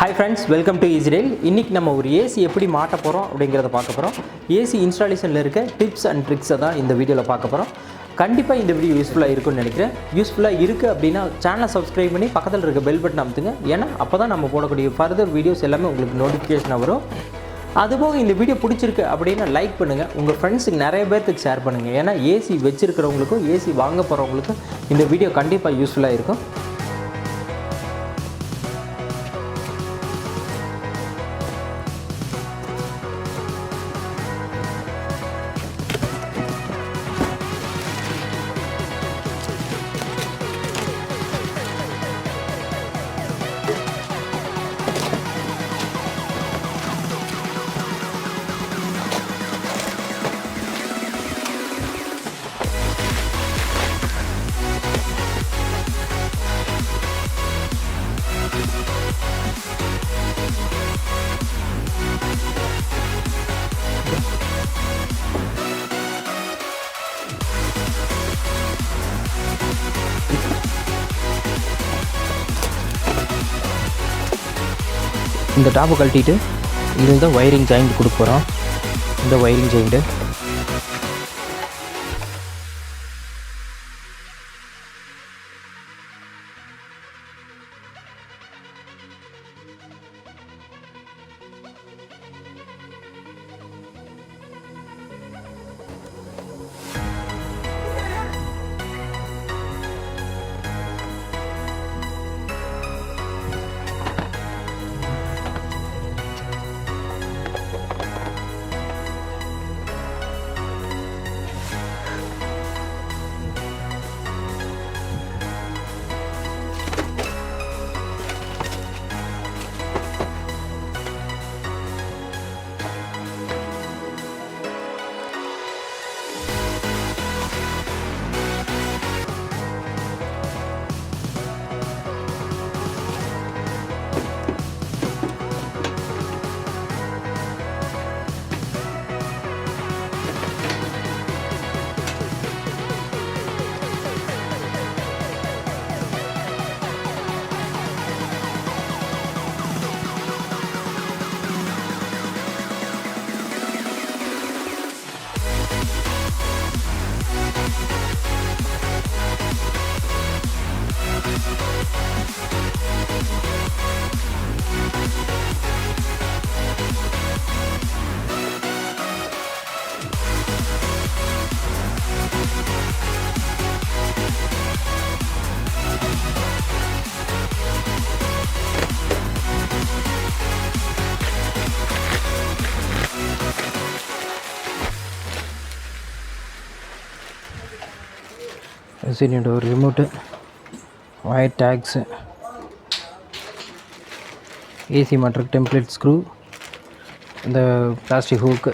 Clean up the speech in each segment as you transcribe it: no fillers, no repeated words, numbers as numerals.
Hi friends, welcome to Ecdial. இன்னைக்கு நம்ம ஒரு ஏசி எப்படி மாட்ட போறோம் அப்படிங்கறத பார்க்க போறோம். ஏசி இன்ஸ்டாலேஷன்ல இருக்க டிப்ஸ் அண்ட் ட்ரிக்ஸ் தான் இந்த வீடியோல பார்க்க போறோம். கண்டிப்பா இந்த வீடியோ யூஸ்ஃபுல்லா இருக்கும்னு நினைக்கிறேன். யூஸ்ஃபுல்லா இருக்கு அப்படினா சேனலை சப்ஸ்கிரைப் பண்ணி பக்கத்துல இருக்க பெல் பட்டன் அமுத்துங்க. ஏன்னா அப்பதான் நம்ம போடக்கூடிய ஃபர்தர் வீடியோஸ் எல்லாமே உங்களுக்கு நோட்டிஃபிகேஷன் வரும். அதுபோக இந்த வீடியோ பிடிச்சிருக்கு அப்படினா லைக் பண்ணுங்க. உங்க ஃப்ரெண்ட்ஸ்க்கு நிறைய பேருக்கு ஷேர் பண்ணுங்க. ஏன்னா ஏசி வெச்சிருக்கிறவங்களுக்கும் ஏசி வாங்க போறவங்களுக்கும் இந்த வீடியோ கண்டிப்பா யூஸ்ஃபுல்லா இருக்கும். இந்த டாப்பை கழட்டிட்டு இதில் தான் வயரிங் ஜாயிண்ட் கொடுக்க போகிறோம். இந்த வயரிங் ஜாயிண்ட்டு சரியோட ஒரு ரிமோட்டு, ஒயர் டேக்ஸு, ஏசி மாட்டுறதுக்கு டெம்ப்ளேட் ஸ்க்ரூ, இந்த பிளாஸ்டிக் ஹூக்கு,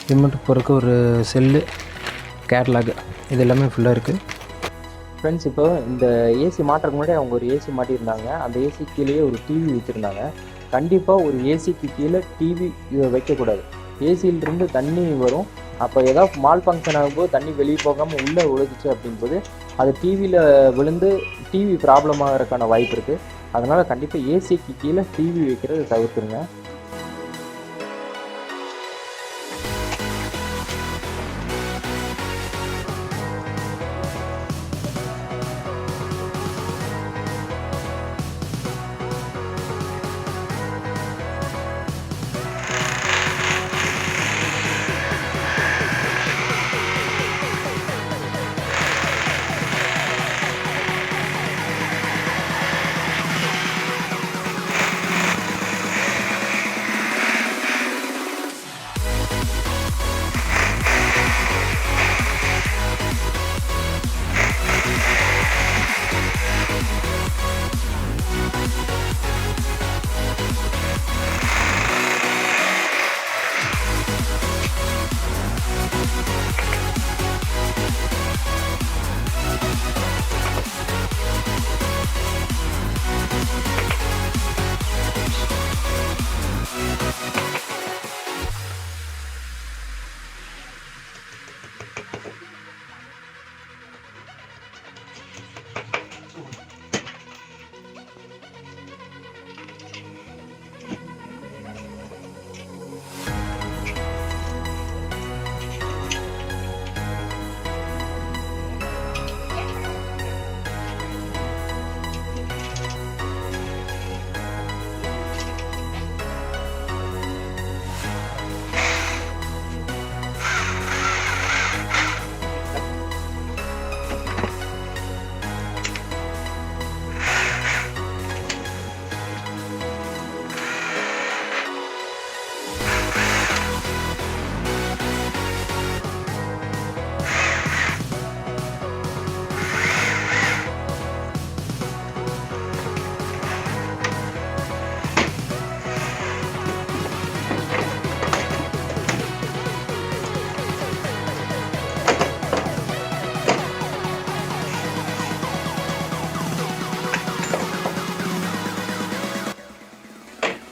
ரிமோட்டுக்கு போகிறதுக்கு ஒரு செல்லு, கேட்லாகு, இது எல்லாமே ஃபுல்லாக இருக்குது. ஃப்ரெண்ட்ஸ், இப்போ இந்த ஏசி மாட்டுறதுக்கு முன்னாடி அவங்க ஒரு ஏசி மாட்டியிருந்தாங்க. அந்த ஏசி கீழேயே ஒரு டிவி வச்சுருந்தாங்க. கண்டிப்பாக ஒரு ஏசிக்கு கீழே டிவி வைக்கக்கூடாது. ஏசியிலிருந்து தண்ணி வரும். அப்போ ஏதாவது மால் ஃபங்க்ஷன் ஆகும்போது தண்ணி வெளியே போகாமல் உள்ளே விழுந்துச்சு அப்படின்போது அது டிவியில் விழுந்து டிவி ப்ராப்ளம் ஆகிறதுக்கான வாய்ப்பு இருக்குது. அதனால் கண்டிப்பாக ஏசிக்கு கீழே டிவி வைக்கிறத தவிர்த்துருங்க.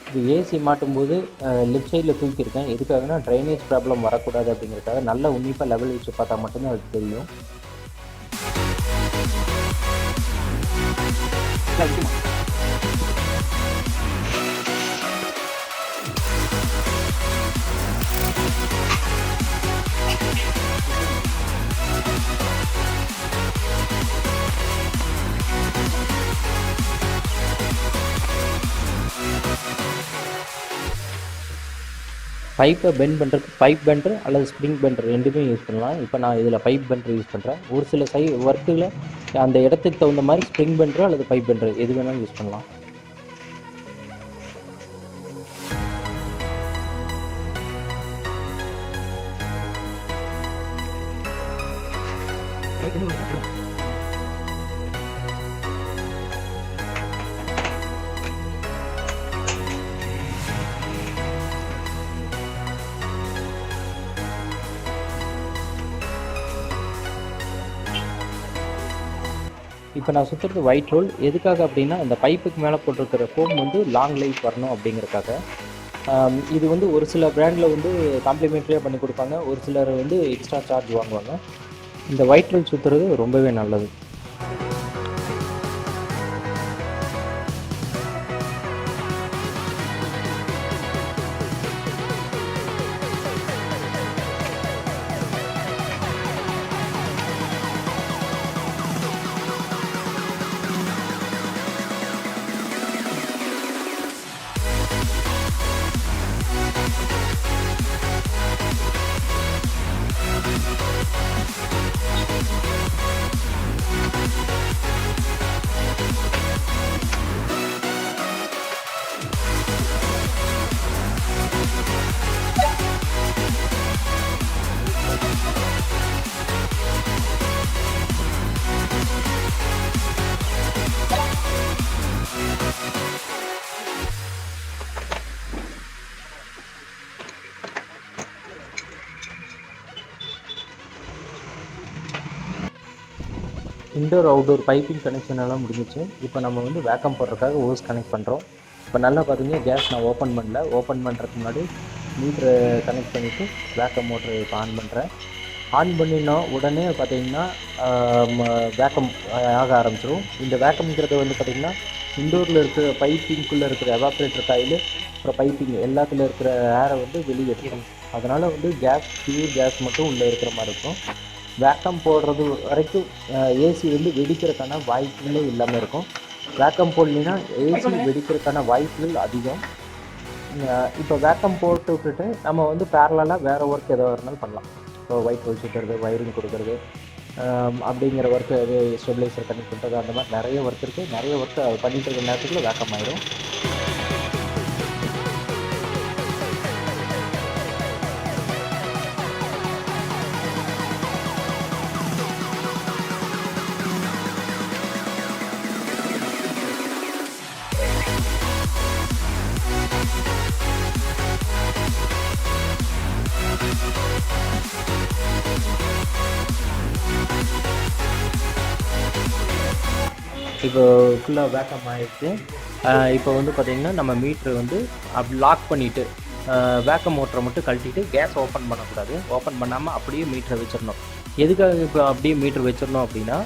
இது ஏசி மாட்டும்போது லெஃப்ட் சைடில் தூக்கியிருக்கேன். எதுக்காகனா ட்ரைனேஜ் ப்ராப்ளம் வரக்கூடாது அப்படிங்கிறதுக்காக. நல்ல உன்னிப்பாக லெவல் வச்சு பார்த்தா மட்டும்தான் அதுக்கு தெரியும். பைப்பை பெண்ட் பண்ணுறதுக்கு பைப் பெண்டர் அல்லது ஸ்ப்ரிங் பெண்டர் ரெண்டுமே யூஸ் பண்ணலாம். இப்போ நான் இதில் பைப் பெண்டர் யூஸ் பண்ணுறேன். ஒரு சில ஒர்க்கில் அந்த இடத்துக்கு தகுந்த மாதிரி ஸ்ப்ரிங் பெண்டர் அல்லது பைப் பெண்டர் எது வேணாலும் யூஸ் பண்ணலாம். இப்போ நான் சுற்றுறது ஒயிட் ரோல் எதுக்காக அப்படின்னா, அந்த பைப்புக்கு மேலே போட்டிருக்கிற ஃபோம் வந்து லாங் லைஃப் வரணும் அப்படிங்கிறதுக்காக. இது வந்து ஒரு சில பிராண்டில் வந்து காம்ப்ளிமெண்ட்ரியாக பண்ணி கொடுப்பாங்க, ஒரு சிலர் வந்து எக்ஸ்ட்ரா சார்ஜ் வாங்குவாங்க. இந்த ஒயிட் ரோல் சுற்றுறது ரொம்பவே நல்லது. இன்டோர் அவுட்டோர் பைப்பிங் கனெக்ஷன் எல்லாம் முடிஞ்சிச்சு. இப்போ நம்ம வந்து வேக்கம் போடுறதுக்காக ஹோஸ் கனெக்ட் பண்ணுறோம். இப்போ நல்லா பார்த்தீங்கன்னா கேஸ் நான் ஓப்பன் பண்ணல. ஓப்பன் பண்ணுறதுக்கு முன்னாடி மீட்ரு கனெக்ட் பண்ணிவிட்டு வேக்கம் மோட்ரு இப்போ ஆன் பண்ணுறேன். ஆன் பண்ணினா உடனே பார்த்தீங்கன்னா வேக்கம் ஆக ஆரம்பிச்சிடும். இந்த வேக்கம்ங்கிறது வந்து பார்த்திங்கன்னா இன்டோரில் இருக்கிற பைப்பிங்குள்ளே இருக்கிற எவாப்ரேட்டர் காயில் அப்புறம் பைப்பிங் எல்லாத்துல இருக்கிற ஏரை வந்து வெளியே எடுக்கணும். அதனால் வந்து பியூர் கேஸ் மட்டும் உள்ளே இருக்கிற மாதிரி இருக்கும். வேக்கம் போடுறது வரைக்கும் ஏசி வந்து வெடிக்கிறதுக்கான வாய்ப்புகளே இல்லாமல் இருக்கும். வேக்கம் போடலைன்னா ஏசி வெடிக்கிறதுக்கான வாய்ப்புகள் அதிகம். இப்போ வேக்கம் போட்டு விட்டுட்டு நம்ம வந்து பேரலாக வேறு ஒர்க் எதோ இருந்தாலும் பண்ணலாம். இப்போ ஒயிட் ரோல் சுற்றுறது, வயரிங் கொடுக்குறது அப்படிங்கிற ஒர்க்கு, அது ஸ்டெபிலைசர் கனெக்ட் பண்ணுறது, அந்த மாதிரி நிறைய ஒர்க் இருக்குது. நிறைய ஒர்க்கு பண்ணிகிட்டு இருக்கிற நேரத்துக்குள்ள வேக்கம் ஆயிடும். இப்போ ஃபுல்லாக வேக்கம் ஆகிடுச்சு. இப்போ வந்து பார்த்திங்கன்னா நம்ம மீட்ரு வந்து அப்படி லாக் பண்ணிவிட்டு வேக்கம் மோட்டரை மட்டும் கழட்டிட்டு கேஸ் ஓப்பன் பண்ணக்கூடாது. ஓப்பன் பண்ணாமல் அப்படியே மீட்டரை வச்சிடணும். எதுக்காக இப்போ அப்படியே மீட்ரு வச்சிடணும் அப்படின்னா,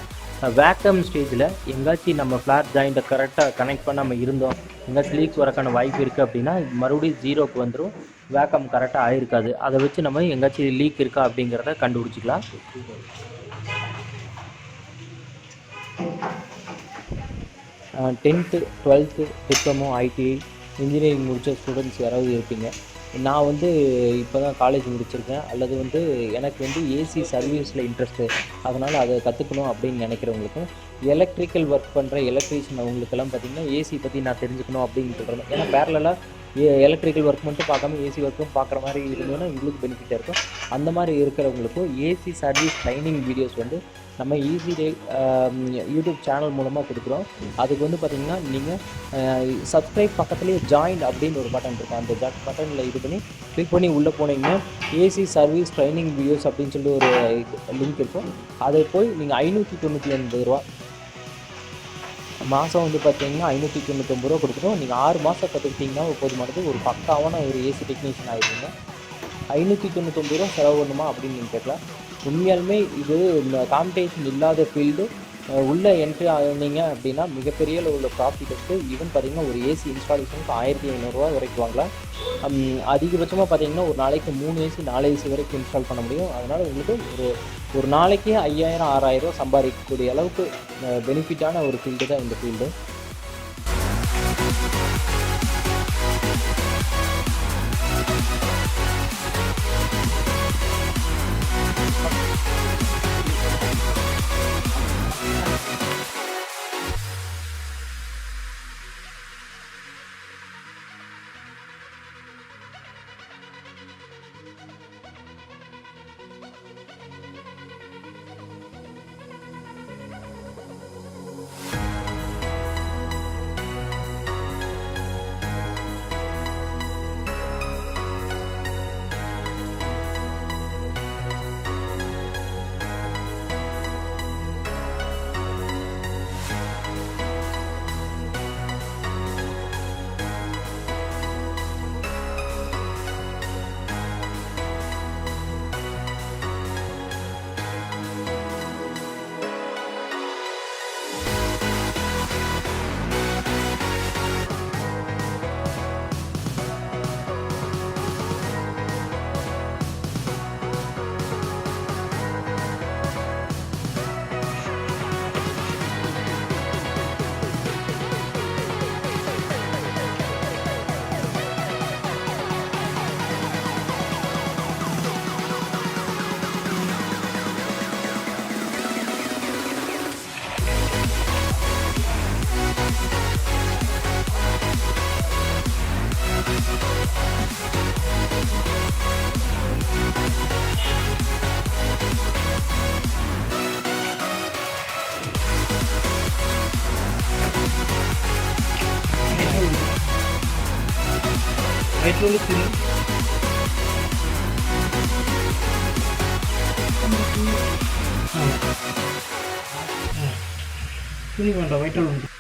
வேக்கம் ஸ்டேஜில் எங்காச்சும் நம்ம ஃப்ளாட் ஜாயிண்ட்டை கரெக்டாக கனெக்ட் பண்ணாமல் இருந்தோம், எங்காச்சும் லீக் வரக்கான வாய்ப்பு இருக்குது அப்படின்னா மறுபடியும் ஜீரோக்கு வந்துடும். வேக்கம் கரெக்டாக ஆகிருக்காது. அதை வச்சு நம்ம எங்காச்சும் லீக் இருக்கா அப்படிங்கிறத கண்டுபிடிச்சிக்கலாம். 10th 12th diploma ITI engineering முடித்த ஸ்டூடெண்ட்ஸ் யாராவது இருப்பீங்க. நான் வந்து இப்போ தான் காலேஜ் முடிச்சிருக்கேன், அல்லது வந்து எனக்கு வந்து ஏசி சர்வீஸில் இன்ட்ரெஸ்ட்டு, அதனால் அதை கற்றுக்கணும் அப்படின்னு நினைக்கிறவங்களுக்கும், எலக்ட்ரிக்கல் ஒர்க் பண்ணுற எலக்ட்ரீஷியன் அவங்களுக்கெல்லாம் பார்த்திங்கன்னா ஏசி பற்றி நான் தெரிஞ்சுக்கணும் அப்படின்னு சொல்கிறேன். ஏன்னா பேரலாக எலக்ட்ரிக்கல் ஒர்க் மட்டும் பார்க்காம ஏசி ஒர்க்கும் பார்க்குற மாதிரி இருந்தோன்னா எங்களுக்கு பெனிஃபிட்டாக இருக்கும். அந்த மாதிரி இருக்கிறவங்களுக்கும் ஏசி சர்வீஸ் ட்ரைனிங் வீடியோஸ் வந்து நம்ம ஈஸி டே யூடியூப் சேனல் மூலமாக கொடுக்குறோம். அதுக்கு வந்து பார்த்திங்கன்னா நீங்கள் சப்ஸ்கிரைப் பக்கத்துலேயே ஜாயின் அப்படின்னு ஒரு பட்டன் இருக்கும். அந்த பட்டனில் இது பண்ணி கிளிக் பண்ணி உள்ளே போனீங்கன்னா ஏசி சர்வீஸ் ட்ரைனிங் வீடியோஸ் அப்படின்னு சொல்லி ஒரு லிங்க் இருக்கும். அதை போய் நீங்கள் 599 ரூபா மாதம் வந்து பார்த்தீங்கன்னா ரூ. 599 நீங்கள் 6 மாதம் கற்றுக்கிட்டிங்கன்னா போதுமானது. ஒரு பக்காவான ஒரு ஏசி டெக்னீஷியன் ஆகிடுவீங்க. ரூ. 599 செலவு பண்ணுமா அப்படின்னு நீங்கள் கேட்கலாம். உண்மையாலுமே இது இந்த காம்படிஷன் இல்லாத ஃபீல்டு. உள்ளே என்ட்ரி ஆனீங்க அப்படின்னா மிகப்பெரிய உள்ள ப்ராஃபிட் இருக்குது. ஈவன் பார்த்தீங்கன்னா ஒரு ஏசி இன்ஸ்டாலேஷனுக்கு ரூ. 1500 வரைக்கும் வாங்கலாம். அதிகபட்சமாக பார்த்தீங்கன்னா ஒரு நாளைக்கு 3 ஏசி 4 ஏசி வரைக்கும் இன்ஸ்டால் பண்ண முடியும். அதனால் உங்களுக்கு ஒரு நாளைக்கு 5000 6000 சம்பாதிக்கக்கூடிய அளவுக்கு பெனிஃபிட்டான ஒரு ஃபீல்டு தான் இந்த ஃபீல்டு. துணி வேண்டாம், ஒயிட் வேண்டாம்.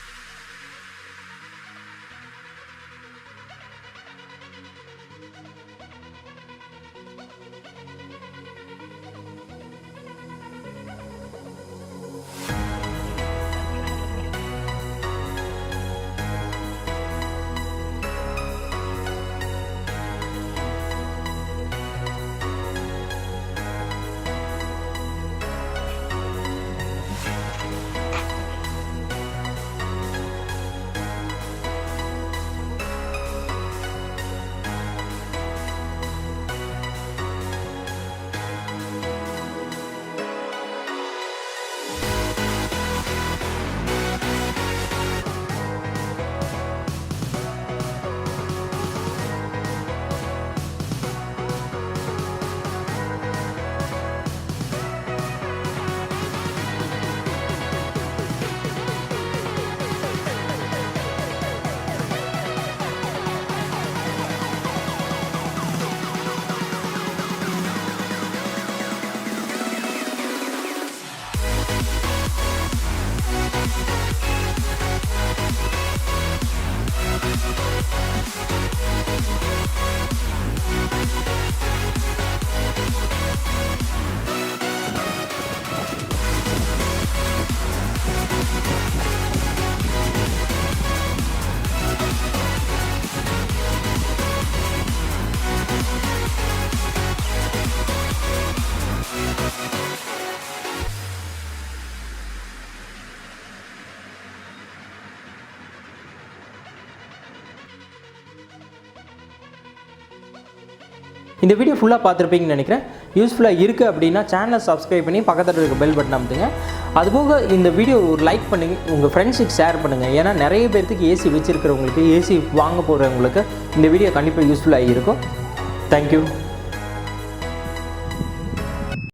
இந்த வீடியோ ஃபுல்லாக பார்த்துருப்பீங்கன்னு நினைக்கிறேன். யூஸ்ஃபுல்லாக இருக்குது அப்படின்னா சேனலை சப்ஸ்கிரைப் பண்ணி பக்கத்தில் இருக்க பெல் பட்டன் அமுத்துங்க. அதுபோக இந்த வீடியோ ஒரு லைக் பண்ணுங்கள், உங்கள் ஃப்ரெண்ட்ஸுக்கு ஷேர் பண்ணுங்கள். ஏன்னா நிறைய பேர்த்துக்கு ஏசி வச்சுருக்கிறவங்களுக்கு, ஏசி வாங்க போகிறவங்களுக்கு இந்த வீடியோ கண்டிப்பாக யூஸ்ஃபுல்லாக இருக்கும். தேங்க்யூ.